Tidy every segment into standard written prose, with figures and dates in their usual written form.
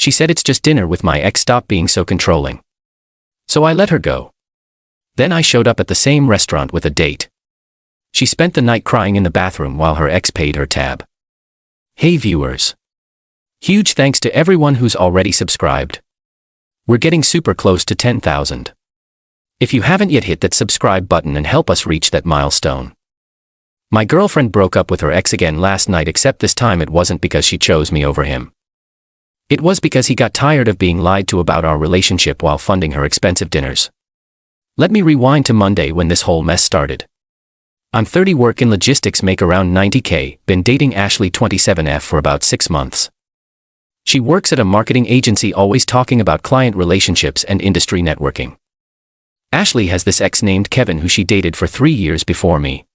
She said it's just dinner with my ex, stop being so controlling. So I let her go. Then I showed up at the same restaurant with a date. She spent the night crying in the bathroom while her ex paid her tab. Hey viewers. Huge thanks to everyone who's already subscribed. We're getting super close to 10,000. If you haven't yet, hit that subscribe button and help us reach that milestone. My girlfriend broke up with her ex again last night, except this time it wasn't because she chose me over him. It was because he got tired of being lied to about our relationship while funding her expensive dinners. Let me rewind to Monday when this whole mess started. I'm 30, work in logistics, make around 90K, been dating Ashley 27F for about 6 months. She works at a marketing agency, always talking about client relationships and industry networking. Ashley has this ex named Kevin who she dated for 3 years before me.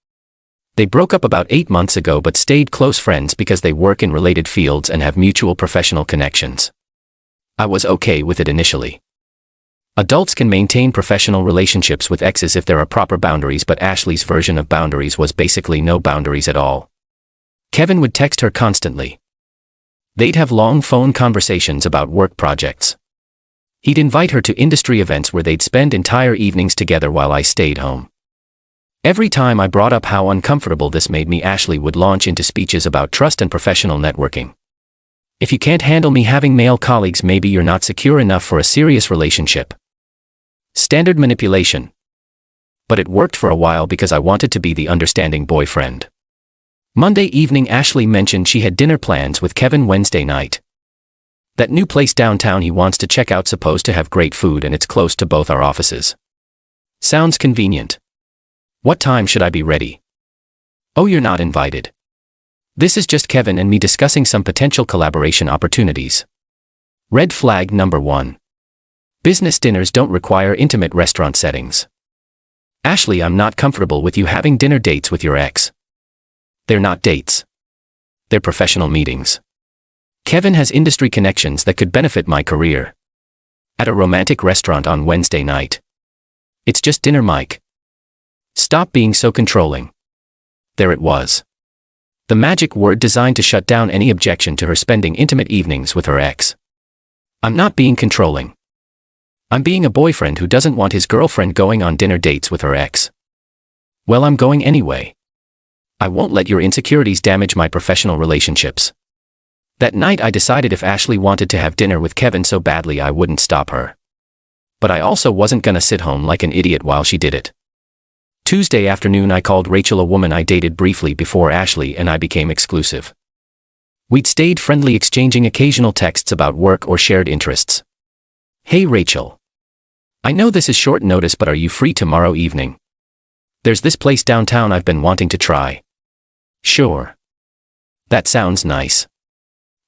They broke up about 8 months ago but stayed close friends because they work in related fields and have mutual professional connections. I was okay with it initially. Adults can maintain professional relationships with exes if there are proper boundaries, but Ashley's version of boundaries was basically no boundaries at all. Kevin would text her constantly. They'd have long phone conversations about work projects. He'd invite her to industry events where they'd spend entire evenings together while I stayed home. Every time I brought up how uncomfortable this made me, Ashley would launch into speeches about trust and professional networking. If you can't handle me having male colleagues, maybe you're not secure enough for a serious relationship. Standard manipulation. But it worked for a while because I wanted to be the understanding boyfriend. Monday evening, Ashley mentioned she had dinner plans with Kevin Wednesday night. That new place downtown he wants to check out, supposed to have great food, and it's close to both our offices. Sounds convenient. What time should I be ready? Oh, you're not invited. This is just Kevin and me discussing some potential collaboration opportunities. Red flag number 1. Business dinners don't require intimate restaurant settings. Ashley, I'm not comfortable with you having dinner dates with your ex. They're not dates. They're professional meetings. Kevin has industry connections that could benefit my career. At a romantic restaurant on Wednesday night. It's just dinner, Mike. Stop being so controlling. There it was. The magic word designed to shut down any objection to her spending intimate evenings with her ex. I'm not being controlling. I'm being a boyfriend who doesn't want his girlfriend going on dinner dates with her ex. Well, I'm going anyway. I won't let your insecurities damage my professional relationships. That night I decided if Ashley wanted to have dinner with Kevin so badly, I wouldn't stop her. But I also wasn't gonna sit home like an idiot while she did it. Tuesday afternoon I called Rachel, a woman I dated briefly before Ashley and I became exclusive. We'd stayed friendly, exchanging occasional texts about work or shared interests. Hey Rachel. I know this is short notice, but are you free tomorrow evening? There's this place downtown I've been wanting to try. Sure. That sounds nice.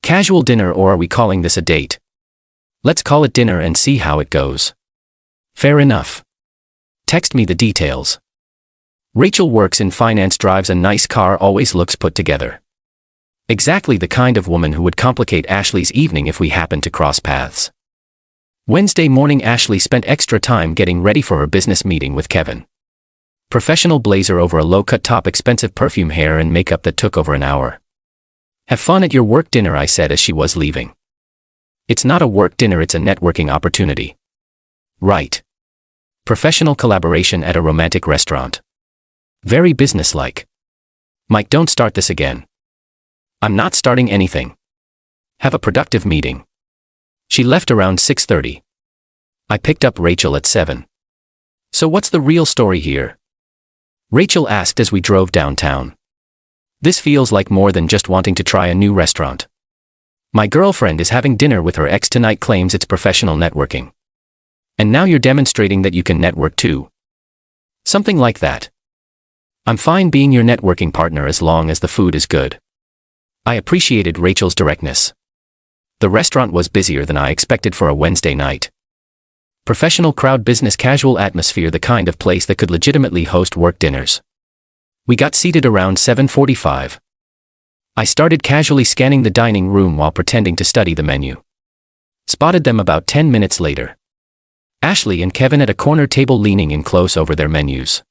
Casual dinner, or are we calling this a date? Let's call it dinner and see how it goes. Fair enough. Text me the details. Rachel works in finance, drives a nice car, always looks put together. Exactly the kind of woman who would complicate Ashley's evening if we happened to cross paths. Wednesday morning, Ashley spent extra time getting ready for her business meeting with Kevin. Professional blazer over a low-cut top, expensive perfume, hair and makeup that took over an hour. Have fun at your work dinner, I said as she was leaving. It's not a work dinner, it's a networking opportunity. Right. Professional collaboration at a romantic restaurant. Very businesslike. Mike, don't start this again. I'm not starting anything. Have a productive meeting. She left around 6:30. I picked up Rachel at 7. So what's the real story here? Rachel asked as we drove downtown. This feels like more than just wanting to try a new restaurant. My girlfriend is having dinner with her ex tonight, claims it's professional networking. And now you're demonstrating that you can network too. Something like that. I'm fine being your networking partner as long as the food is good. I appreciated Rachel's directness. The restaurant was busier than I expected for a Wednesday night. Professional crowd, business casual atmosphere, the kind of place that could legitimately host work dinners. We got seated around 7:45. I started casually scanning the dining room while pretending to study the menu. Spotted them about 10 minutes later. Ashley and Kevin at a corner table, leaning in close over their menus.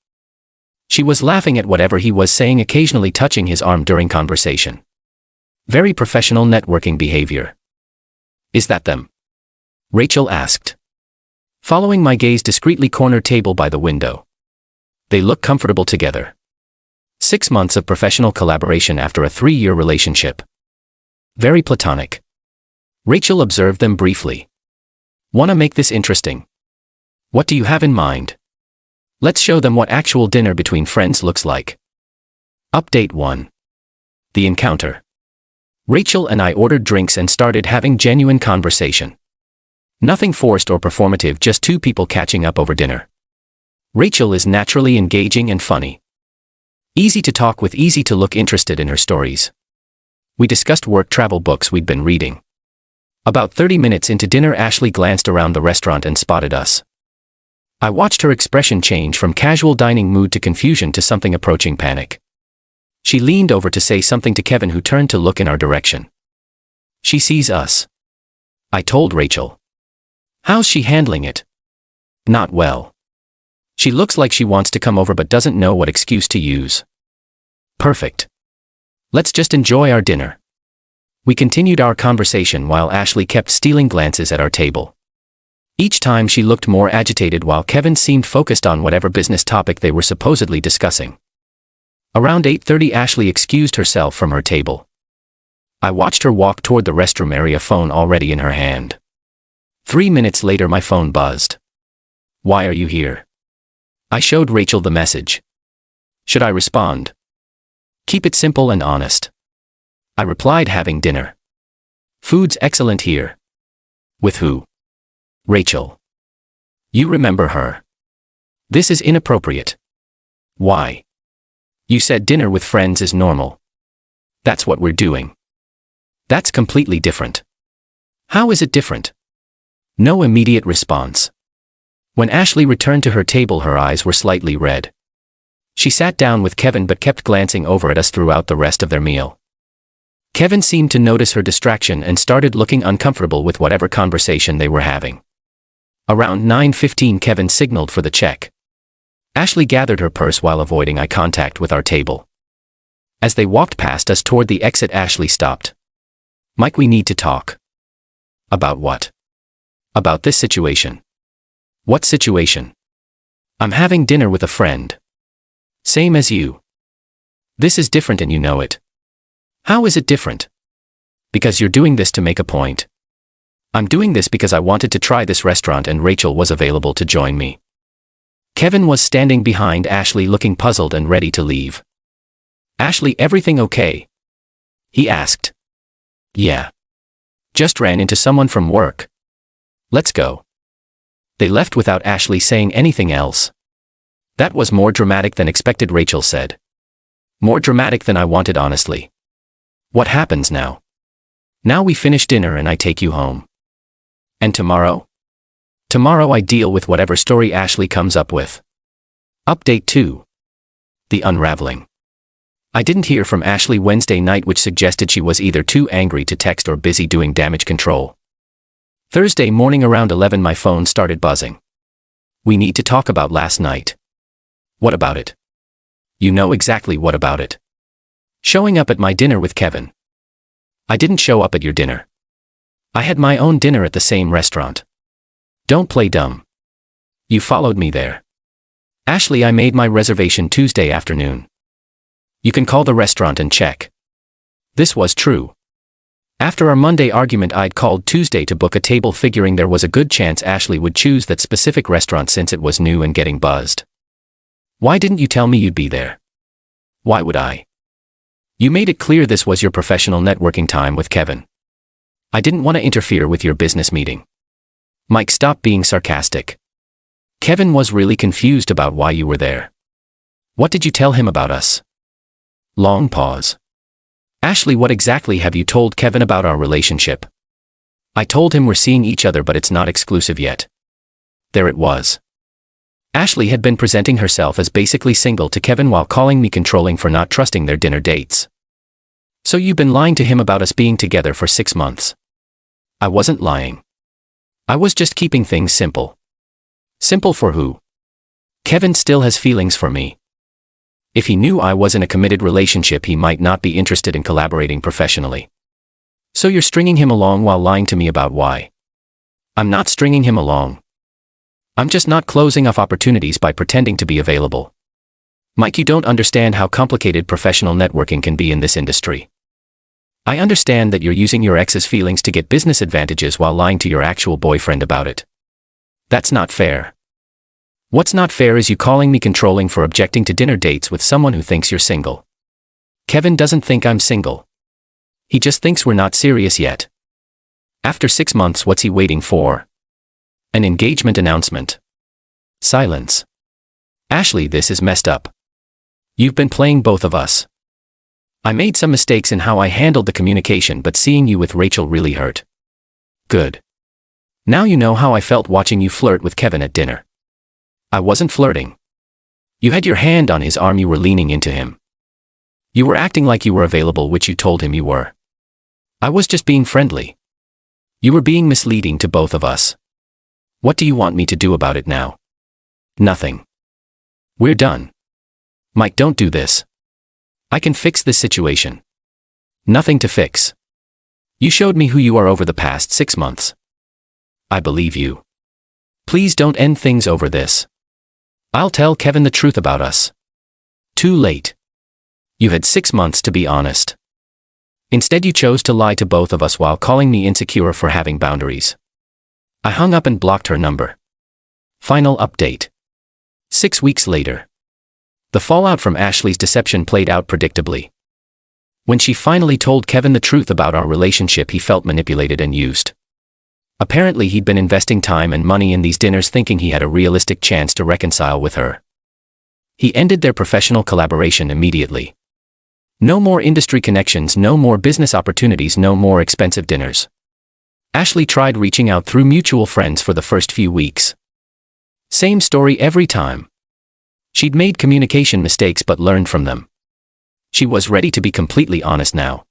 She was laughing at whatever he was saying, occasionally touching his arm during conversation. Very professional networking behavior. Is that them? Rachel asked, following my gaze discreetly corner table by the window. They look comfortable together. 6 months of professional collaboration after a 3-year relationship. Very platonic. Rachel observed them briefly. Wanna make this interesting? What do you have in mind? Let's show them what actual dinner between friends looks like. Update 1. The encounter. Rachel and I ordered drinks and started having genuine conversation. Nothing forced or performative, just two people catching up over dinner. Rachel is naturally engaging and funny. Easy to talk with, easy to look interested in her stories. We discussed work travel books we'd been reading. About 30 minutes into dinner, Ashley glanced around the restaurant and spotted us. I watched her expression change from casual dining mood to confusion to something approaching panic. She leaned over to say something to Kevin, who turned to look in our direction. She sees us. I told Rachel. How's she handling it? Not well. She looks like she wants to come over but doesn't know what excuse to use. Perfect. Let's just enjoy our dinner. We continued our conversation while Ashley kept stealing glances at our table. Each time she looked more agitated while Kevin seemed focused on whatever business topic they were supposedly discussing. Around 8:30, Ashley excused herself from her table. I watched her walk toward the restroom area, phone already in her hand. 3 minutes later, my phone buzzed. Why are you here? I showed Rachel the message. Should I respond? Keep it simple and honest. I replied, having dinner. Food's excellent here. With who? Rachel. You remember her? This is inappropriate. Why? You said dinner with friends is normal. That's what we're doing. That's completely different. How is it different? No immediate response. When Ashley returned to her table, her eyes were slightly red. She sat down with Kevin but kept glancing over at us throughout the rest of their meal. Kevin seemed to notice her distraction and started looking uncomfortable with whatever conversation they were having. Around 9:15, Kevin signaled for the check. Ashley gathered her purse while avoiding eye contact with our table. As they walked past us toward the exit, Ashley stopped. Mike, we need to talk. About what? About this situation. What situation? I'm having dinner with a friend. Same as you. This is different and you know it. How is it different? Because you're doing this to make a point. I'm doing this because I wanted to try this restaurant and Rachel was available to join me. Kevin was standing behind Ashley, looking puzzled and ready to leave. Ashley, everything okay? He asked. Yeah. Just ran into someone from work. Let's go. They left without Ashley saying anything else. That was more dramatic than expected, Rachel said. More dramatic than I wanted, honestly. What happens now? Now we finish dinner and I take you home. And tomorrow? Tomorrow I deal with whatever story Ashley comes up with. Update 2. The unraveling. I didn't hear from Ashley Wednesday night, which suggested she was either too angry to text or busy doing damage control. Thursday morning around 11, my phone started buzzing. We need to talk about last night. What about it? You know exactly what about it. Showing up at my dinner with Kevin. I didn't show up at your dinner. I had my own dinner at the same restaurant. Don't play dumb. You followed me there. Ashley, I made my reservation Tuesday afternoon. You can call the restaurant and check. This was true. After our Monday argument, I'd called Tuesday to book a table, figuring there was a good chance Ashley would choose that specific restaurant since it was new and getting buzzed. Why didn't you tell me you'd be there? Why would I? You made it clear this was your professional networking time with Kevin. I didn't want to interfere with your business meeting. Mike, stop being sarcastic. Kevin was really confused about why you were there. What did you tell him about us? Long pause. Ashley, what exactly have you told Kevin about our relationship? I told him we're seeing each other but it's not exclusive yet. There it was. Ashley had been presenting herself as basically single to Kevin while calling me controlling for not trusting their dinner dates. So you've been lying to him about us being together for 6 months. I wasn't lying. I was just keeping things simple. Simple for who? Kevin still has feelings for me. If he knew I was in a committed relationship, he might not be interested in collaborating professionally. So you're stringing him along while lying to me about why? I'm not stringing him along. I'm just not closing off opportunities by pretending to be available. Mike, you don't understand how complicated professional networking can be in this industry. I understand that you're using your ex's feelings to get business advantages while lying to your actual boyfriend about it. That's not fair. What's not fair is you calling me controlling for objecting to dinner dates with someone who thinks you're single. Kevin doesn't think I'm single. He just thinks we're not serious yet. After 6 months, what's he waiting for? An engagement announcement. Silence. Ashley, this is messed up. You've been playing both of us. I made some mistakes in how I handled the communication, but seeing you with Rachel really hurt. Good. Now you know how I felt watching you flirt with Kevin at dinner. I wasn't flirting. You had your hand on his arm, you were leaning into him. You were acting like you were available, which you told him you were. I was just being friendly. You were being misleading to both of us. What do you want me to do about it now? Nothing. We're done. Mike, don't do this. I can fix this situation. Nothing to fix. You showed me who you are over the past 6 months. I believe you. Please don't end things over this. I'll tell Kevin the truth about us. Too late. You had 6 months to be honest. Instead, you chose to lie to both of us while calling me insecure for having boundaries. I hung up and blocked her number. Final update. 6 weeks later. The fallout from Ashley's deception played out predictably. When she finally told Kevin the truth about our relationship, he felt manipulated and used. Apparently, he'd been investing time and money in these dinners thinking he had a realistic chance to reconcile with her. He ended their professional collaboration immediately. No more industry connections, no more business opportunities, no more expensive dinners. Ashley tried reaching out through mutual friends for the first few weeks. Same story every time. She'd made communication mistakes but learned from them. She was ready to be completely honest now.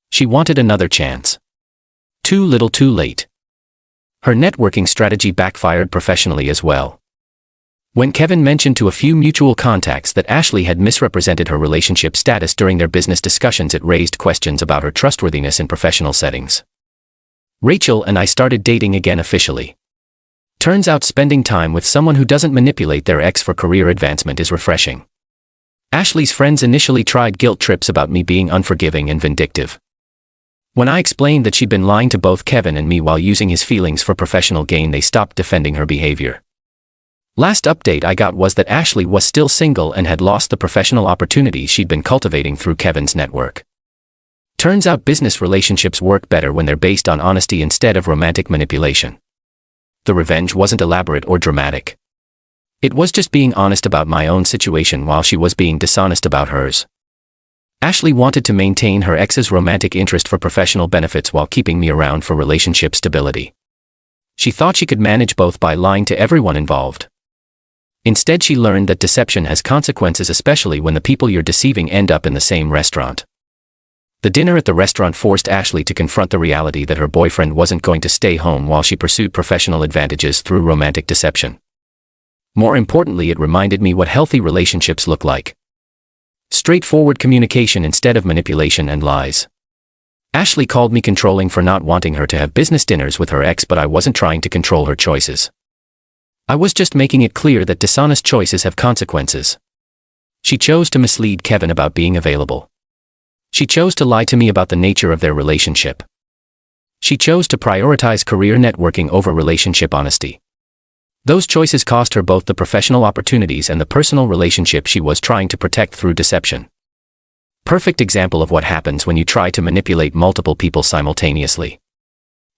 She wanted another chance. Too little, too late. Her networking strategy backfired professionally as well. When Kevin mentioned to a few mutual contacts that Ashley had misrepresented her relationship status during their business discussions, it raised questions about her trustworthiness in professional settings. Rachel and I started dating again officially. Turns out spending time with someone who doesn't manipulate their ex for career advancement is refreshing. Ashley's friends initially tried guilt trips about me being unforgiving and vindictive. When I explained that she'd been lying to both Kevin and me while using his feelings for professional gain, they stopped defending her behavior. Last update I got was that Ashley was still single and had lost the professional opportunities she'd been cultivating through Kevin's network. Turns out business relationships work better when they're based on honesty instead of romantic manipulation. The revenge wasn't elaborate or dramatic. It was just being honest about my own situation while she was being dishonest about hers. Ashley wanted to maintain her ex's romantic interest for professional benefits while keeping me around for relationship stability. She thought she could manage both by lying to everyone involved. Instead, she learned that deception has consequences, especially when the people you're deceiving end up in the same restaurant. The dinner at the restaurant forced Ashley to confront the reality that her boyfriend wasn't going to stay home while she pursued professional advantages through romantic deception. More importantly, it reminded me what healthy relationships look like. Straightforward communication instead of manipulation and lies. Ashley called me controlling for not wanting her to have business dinners with her ex, but I wasn't trying to control her choices. I was just making it clear that dishonest choices have consequences. She chose to mislead Kevin about being available. She chose to lie to me about the nature of their relationship. She chose to prioritize career networking over relationship honesty. Those choices cost her both the professional opportunities and the personal relationship she was trying to protect through deception. Perfect example of what happens when you try to manipulate multiple people simultaneously.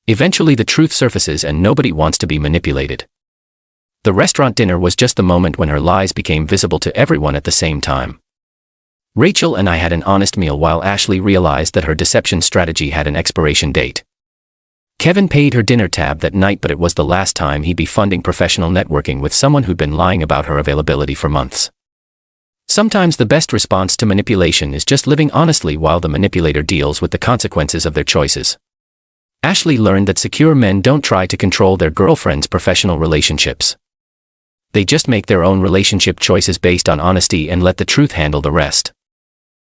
Eventually the truth surfaces and nobody wants to be manipulated. The restaurant dinner was just the moment when her lies became visible to everyone at the same time. Rachel and I had an honest meal while Ashley realized that her deception strategy had an expiration date. Kevin paid her dinner tab that night, but it was the last time he'd be funding professional networking with someone who'd been lying about her availability for months. Sometimes the best response to manipulation is just living honestly while the manipulator deals with the consequences of their choices. Ashley learned that secure men don't try to control their girlfriends' professional relationships. They just make their own relationship choices based on honesty and let the truth handle the rest.